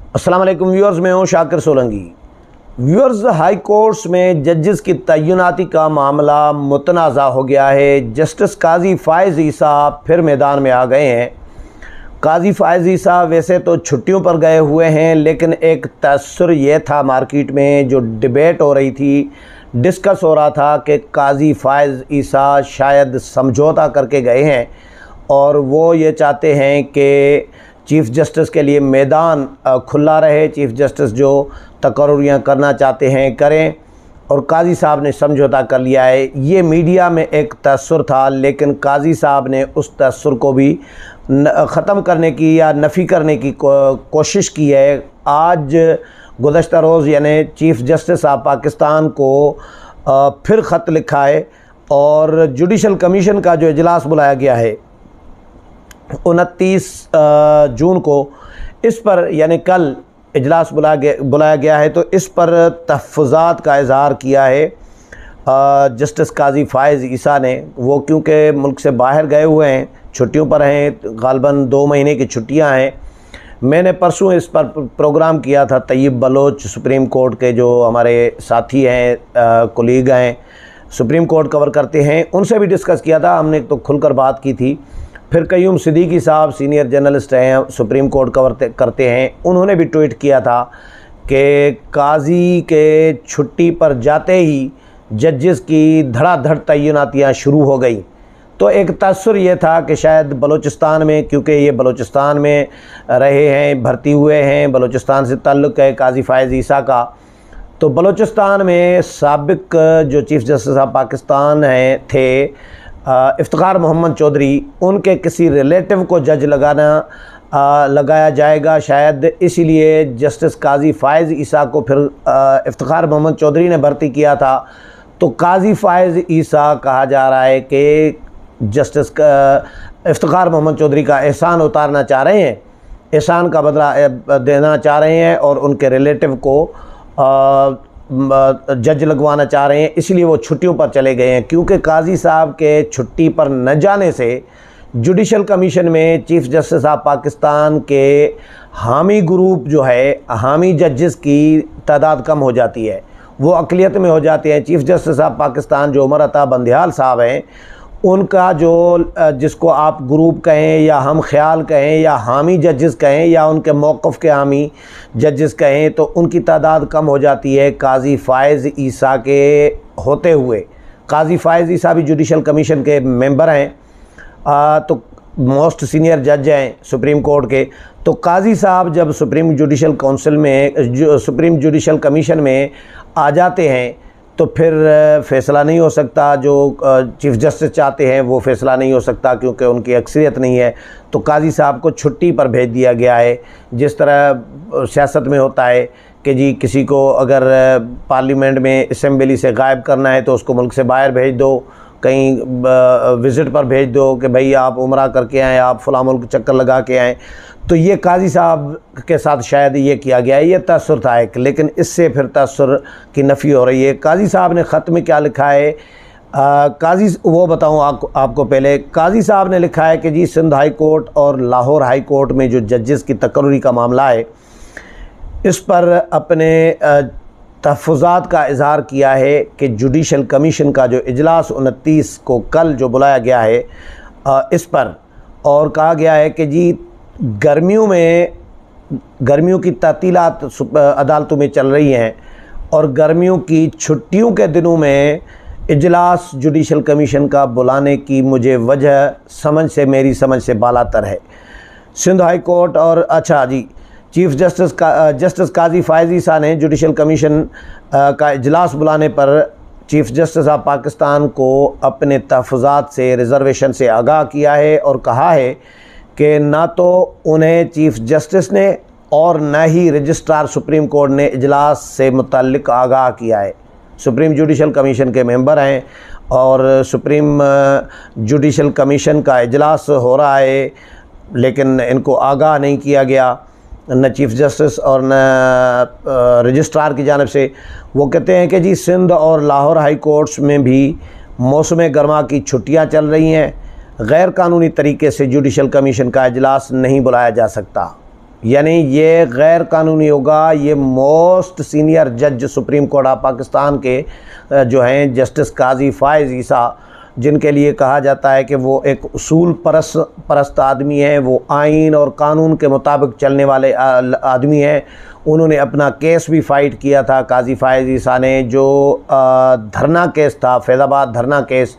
अस्सलाम वालेकुम व्यूअर्स, मैं हूँ Shakir Solanki. Viewers, high courts में जजेस की तैनाती का मामला मुतनाज़ा हो गया है। जस्टिस काजी फ़ाइज़ ईसा फिर मैदान में आ गए हैं। काजी फ़ाइज़ ईसा वैसे तो छुट्टियों पर गए हुए हैं, लेकिन एक तअस्सुर ये था मार्केट में, जो डिबेट हो रही थी, डिस्कस हो रहा था कि काजी फ़ाइज़ ईसा शायद समझौता करके गए हैं और वो ये चाहते हैं कि चीफ़ जस्टिस के लिए मैदान खुला रहे। चीफ़ जस्टिस जो तकर्रुरियाँ करना चाहते हैं करें, और काजी साहब ने समझौता कर लिया है। ये मीडिया में एक तअस्सुर था, लेकिन काजी साहब ने उस तअस्सुर को भी ख़त्म करने की या नफ़ी करने की कोशिश की है। आज गुज़श्ता रोज़ यानी चीफ़ जस्टिस ऑफ पाकिस्तान को फिर ख़त लिखा है और जुडिशल कमीशन का जो इजलास बुलाया गया है 29 जून को, इस पर यानी कल इजलास बुलाया गया है, तो इस पर तहफ़्फ़ुज़ात का इज़हार किया है जस्टिस काजी फ़ाइज़ ईसा ने। वो क्योंकि मुल्क से बाहर गए हुए हैं, छुट्टियों पर हैं, गालिबन 2 महीने की छुट्टियां हैं। मैंने परसों इस पर प्रोग्राम किया था। तैयब बलोच सुप्रीम कोर्ट के जो हमारे साथी हैं, कोलीग हैं, सुप्रीम कोर्ट कवर करते हैं, उनसे भी डिस्कस किया था हमने, तो खुलकर बात की थी। फिर क़य्यूम सिद्दीकी साहब सीनियर जर्नलिस्ट हैं, सुप्रीम कोर्ट कवर करते हैं, उन्होंने भी ट्वीट किया था कि काजी के छुट्टी पर जाते ही जजेस की धड़ाधड़ तैनातियाँ शुरू हो गई। तो एक तअस्सुर ये था कि शायद बलूचिस्तान में, क्योंकि ये बलूचिस्तान में रहे हैं, भर्ती हुए हैं, बलूचिस्तान से ताल्लुक़ है काजी फ़ाइज़ ईसा का, तो बलूचिस्तान में साबिक़ जो चीफ़ जस्टिस ऑफ पाकिस्तान हैं थे इफ्तिखार मोहम्मद चौधरी, उनके किसी रिलेटिव को जज लगाया जाएगा शायद, इसीलिए जस्टिस काजी फ़ाइज़ ईसा को फिर इफ्तिखार मोहम्मद चौधरी ने भर्ती किया था। तो काजी फ़ाइज़ ईसा कहा जा रहा है कि जस्टिस इफ्तिखार मोहम्मद चौधरी का एहसान उतारना चाह रहे हैं, एहसान का बदला देना चाह रहे हैं और उनके रिलेटिव को जज लगवाना चाह रहे हैं, इसलिए वो छुट्टियों पर चले गए हैं। क्योंकि काजी साहब के छुट्टी पर न जाने से जुडिशल कमीशन में चीफ़ जस्टिस ऑफ पाकिस्तान के हामी ग्रुप जो है, हामी जजेस की तादाद कम हो जाती है, वो अक़लियत में हो जाते हैं। चीफ़ जस्टिस ऑफ पाकिस्तान जो उमर अता बंदियाल साहब हैं, उनका जो जिसको आप ग्रुप कहें या हम ख्याल कहें या हामी जजेस कहें या उनके मौक़िफ़ के हामी जजेस कहें, तो उनकी तादाद कम हो जाती है काजी फ़ाइज़ ईसा के होते हुए। काजी फ़ाइज़ ईसा भी जुडिशल कमीशन के मेंबर हैं, तो मोस्ट सीनियर जज हैं सुप्रीम कोर्ट के। तो काजी साहब जब सुप्रीम जुडिशल काउंसिल में, सुप्रीम जुडिशल कमीशन में आ जाते हैं, तो फिर फ़ैसला नहीं हो सकता। जो चीफ़ जस्टिस चाहते हैं वो फ़ैसला नहीं हो सकता, क्योंकि उनकी अक्सरियत नहीं है। तो काजी साहब को छुट्टी पर भेज दिया गया है। जिस तरह सियासत में होता है कि जी किसी को अगर पार्लियामेंट में असेंबली से गायब करना है तो उसको मुल्क से बाहर भेज दो, कहीं विज़िट पर भेज दो कि भाई आप उम्रा करके आएँ, आप फ़लाँ मुल्क चक्कर लगा के आएँ। तो ये काजी साहब के साथ शायद ये किया गया है। ये तअस्सुर था एक, लेकिन इससे फिर तअस्सुर की नफ़ी हो रही है। काजी साहब ने ख़त में क्या लिखा है, काजी वो बताऊँ आपको पहले। काजी साहब ने लिखा है कि जी सिंध हाई कोर्ट और लाहौर हाई कोर्ट में जो जजेस की तकर्रुरी का मामला है, इस पर अपने तहफ़्फ़ुज़ात का इज़हार किया है कि जुडिशल कमीशन का जो इजलास 29 को कल जो बुलाया गया है, इस पर और कहा गया है कि जी गर्मियों की तातीलात अदालतों में चल रही हैं और गर्मियों की छुट्टियों के दिनों में इजलास जुडिशल कमीशन का बुलाने की मुझे वजह मेरी समझ से बालातर है। सिंध हाई कोर्ट और अच्छा जी, चीफ़ जस्टिस काजी फ़ाइज़ ईसा ने जुडिशल कमीशन का इजलास बुलाने पर चीफ़ जस्टिस ऑफ पाकिस्तान को अपने तहफ़्फ़ुज़ात से, रिज़र्वेशन से आगाह किया है और कहा है कि ना तो उन्हें चीफ़ जस्टिस ने और न ही रजिस्ट्रार सुप्रीम कोर्ट ने इजलास से मुतल्लिक़ आगाह किया है। सुप्रीम जुडिशल कमीशन के मेंबर हैं और सुप्रीम जुडिशल कमीशन का इजलास हो रहा है, लेकिन इनको आगाह नहीं किया गया, न चीफ़ जस्टिस और न रजिस्ट्रार की जानिब से। वो कहते हैं कि जी सिंध और लाहौर हाई कोर्ट्स में भी मौसम गर्मा की छुट्टियां चल रही हैं, गैर कानूनी तरीके से जुडिशल कमीशन का इजलास नहीं बुलाया जा सकता। यानी ये गैर कानूनी होगा। ये मोस्ट सीनियर जज सुप्रीम कोर्ट ऑफ पाकिस्तान के जो हैं जस्टिस काजी फ़ाइज़ ईसा, जिनके लिए कहा जाता है कि वो एक उसूल परस्त आदमी हैं, वो आइन और कानून के मुताबिक चलने वाले आदमी हैं। उन्होंने अपना केस भी फ़ाइट किया था काजी फ़ाइज़ ईसा ने, जो धरना केस था, फैज़ाबाद धरना केस,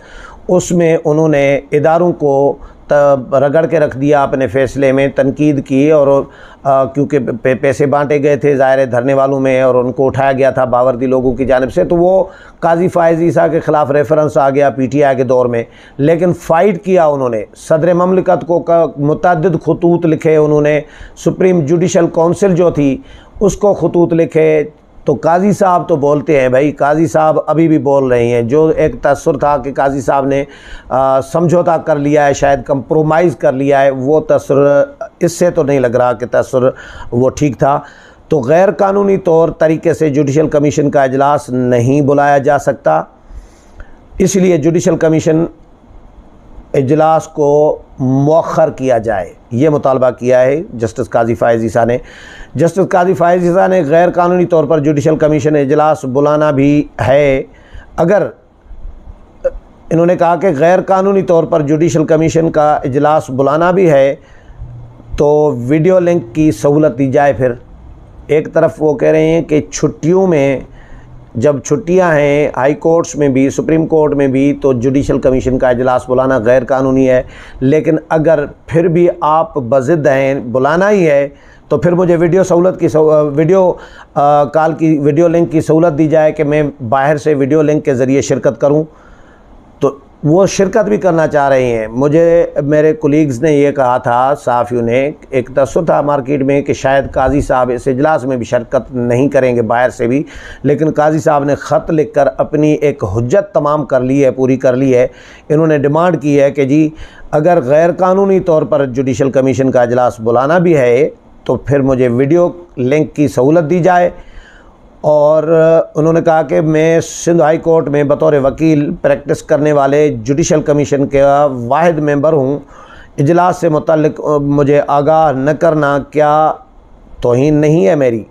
उसमें उन्होंने इदारों को रगड़ के रख दिया, अपने फ़ैसले में तनकीद की। और क्योंकि पैसे बांटे गए थे ज़ाहिर धरने वालों में और उनको उठाया गया था बावर्दी लोगों की जानिब से, तो वो काजी फ़ाइज़ ईसा के ख़िलाफ़ रेफरेंस आ गया PTI के दौर में। लेकिन फ़ाइट किया उन्होंने, सदर ममलिकत को मुतअद्दिद खतूत लिखे उन्होंने, सुप्रीम जुडिशल काउंसिल जो थी उसको खतूत लिखे। तो काजी साहब तो बोलते हैं भाई, काजी साहब अभी भी बोल रहे हैं। जो एक तसर था कि काजी साहब ने समझौता कर लिया है, शायद कंप्रोमाइज़ कर लिया है, वो तसर इससे तो नहीं लग रहा कि तसर वो ठीक था। तो गैर कानूनी तौर तरीके से जुडिशल कमीशन का इजलास नहीं बुलाया जा सकता, इसलिए जुडिशल कमीशन इजलास को मौखर किया जाए, ये मुतालबा किया है जस्टिस काजी फ़ाइज़ ईसा ने। जस्टिस काजी फ़ाइज़ ईसा ने गैर कानूनी तौर पर जुडिशल कमीशन इजलास बुलाना भी है। अगर इन्होंने कहा कि गैर कानूनी तौर पर जुडिशल कमीशन का इजलास बुलाना भी है तो वीडियो लिंक की सहूलत दी जाए। फिर एक तरफ वो कह रहे हैं कि छुट्टियों में, जब छुट्टियां हैं हाई कोर्ट्स में भी, सुप्रीम कोर्ट में भी, तो जुडिशल कमीशन का इजलास बुलाना गैर कानूनी है। लेकिन अगर फिर भी आप बज़िद हैं, बुलाना ही है, तो फिर मुझे वीडियो कॉल की वीडियो लिंक की सहूलत दी जाए कि मैं बाहर से वीडियो लिंक के ज़रिए शिरकत करूं। तो वो शिरकत भी करना चाह रहे हैं। मुझे मेरे कोलीग्स ने ये कहा था, सहाफ़ियों ने, एक तसव्वुर था मार्केट में कि शायद काजी साहब इस इजलास में भी शिरकत नहीं करेंगे बाहर से भी, लेकिन काजी साहब ने ख़त लिख कर अपनी एक हुज्जत तमाम कर ली है, पूरी कर ली है। इन्होंने डिमांड की है कि जी अगर गैर कानूनी तौर पर जुडिशल कमीशन का इजलास बुलाना भी है तो फिर मुझे वीडियो लिंक की सहूलत दी जाए। और उन्होंने कहा कि मैं सिंध हाई कोर्ट में बतौर वकील प्रैक्टिस करने वाले जुडिशल कमीशन का वाहिद मेंबर हूँ। इजलास से मुतल्लिक मुझे आगाह न करना क्या तौहीन नहीं है मेरी।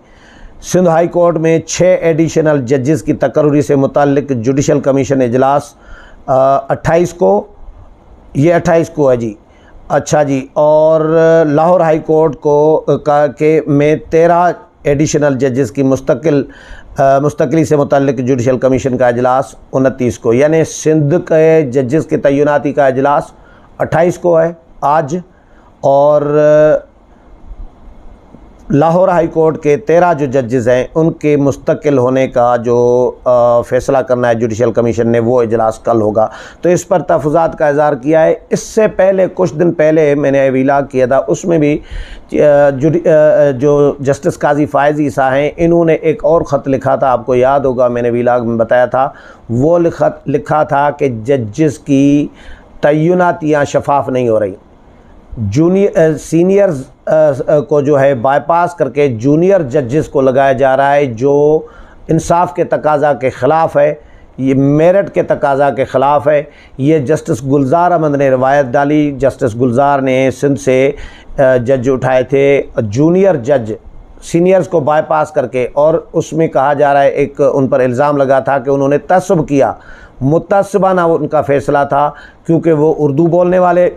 सिंध हाई कोर्ट में 6 एडिशनल जजेस की तकर्री से मुतल्लिक जुडिशल कमीशन इजलास 28 को, ये 28 को है जी, अच्छा जी। और लाहौर हाई कोर्ट को में 13 एडिशनल जजेस की मुस्तकिली से मुतल्लिक जुडिशल कमीशन का इजलास 29 को, यानी सिंध के जजेस के तय्युनाती का इजलास 28 को है आज। और लाहौर हाई कोर्ट के 13 जो जजेस हैं उनके मुस्तकिल होने का जो फ़ैसला करना है जुडिशल कमीशन ने, वो इजलास कल होगा। तो इस पर तहफ़्फ़ुज़ात का इज़हार किया है। इससे पहले कुछ दिन पहले मैंने वीलाग किया था, उसमें भी जो जस्टिस काजी फ़ाइज़ ईसा हैं इन्होंने एक और ख़त लिखा था, आपको याद होगा मैंने वीलाग में बताया था। वो लिखा था कि जजेस की तय्युनातियाँ शफाफ नहीं हो रही, सीनियर्स को जो है बाईपास करके जूनियर जजेस को लगाया जा रहा है, जो इंसाफ के तकाज़ा के ख़िलाफ़ है, ये मेरिट के तकाज़ा के ख़िलाफ़ है। ये जस्टिस गुलजार अहमद ने रिवायत डाली। जस्टिस गुलजार ने सिंध से जज उठाए थे, जूनियर जज सीनियर्स को बाईपास करके, और उसमें कहा जा रहा है, एक उन पर इल्ज़ाम लगा था कि उन्होंने तअस्सुब किया, मुतअस्सिबाना उनका फ़ैसला था, क्योंकि वो उर्दू बोलने वाले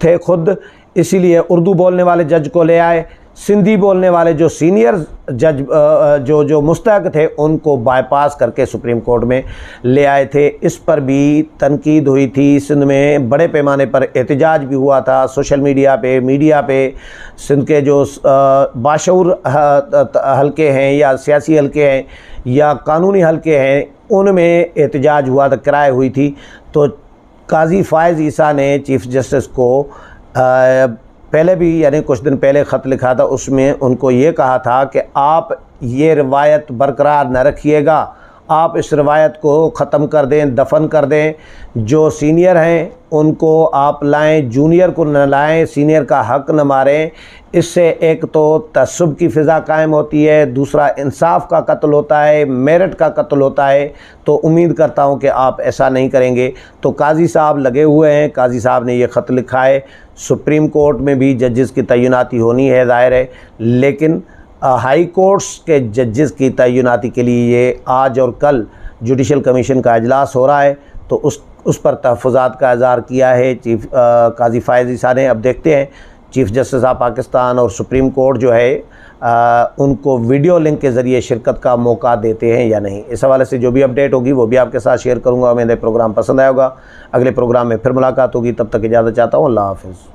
थे खुद, इसीलिए उर्दू बोलने वाले जज को ले आए। सिंधी बोलने वाले जो सीनियर जज जो मुस्तहक थे उनको बाईपास करके सुप्रीम कोर्ट में ले आए थे। इस पर भी तनकीद हुई थी। सिंध में बड़े पैमाने पर एहतजाज भी हुआ था, सोशल मीडिया पे सिंध के जो बाशऊर हलके हैं या सियासी हलके हैं या कानूनी हलके हैं, उनमें एहतजाज हुआ था, किराए हुई थी। तो काजी फ़ाइज़ ईसा ने चीफ़ जस्टिस को पहले भी, यानी कुछ दिन पहले ख़त लिखा था, उसमें उनको ये कहा था कि आप ये रिवायत बरकरार न रखिएगा, आप इस रवायत को ख़त्म कर दें, दफन कर दें। जो सीनियर हैं उनको आप लाएं, जूनियर को न लाएं, सीनियर का हक न मारें। इससे एक तो तअस्सुब की फ़िज़ा कायम होती है, दूसरा इंसाफ का कत्ल होता है, मेरिट का कत्ल होता है। तो उम्मीद करता हूं कि आप ऐसा नहीं करेंगे। तो काजी साहब लगे हुए हैं, काजी साहब ने ये ख़त लिखा है। सुप्रीम कोर्ट में भी जजेस की तैनाती होनी है ज़ाहिर है, लेकिन हाई कोर्ट्स के जजेस की तैनाती के लिए ये आज और कल जुडिशल कमीशन का इजलास हो रहा है, तो उस पर तहफ़्फ़ुज़ात का इज़हार किया है चीफ काजी फ़ायज़ ईसा ने। अब देखते हैं चीफ़ जस्टिस ऑफ पाकिस्तान और सुप्रीम कोर्ट जो है उनको वीडियो लिंक के ज़रिए शिरकत का मौका देते हैं या नहीं। इस हवाले से जो भी अपडेट होगी वो भी आपके साथ शेयर करूँगा। मेरे प्रोग्राम पसंद आया होगा, अगले प्रोग्राम में फिर मुलाकात होगी। तब तक इजाज़त चाहता हूँ। अल्लाह हाफ़िज़।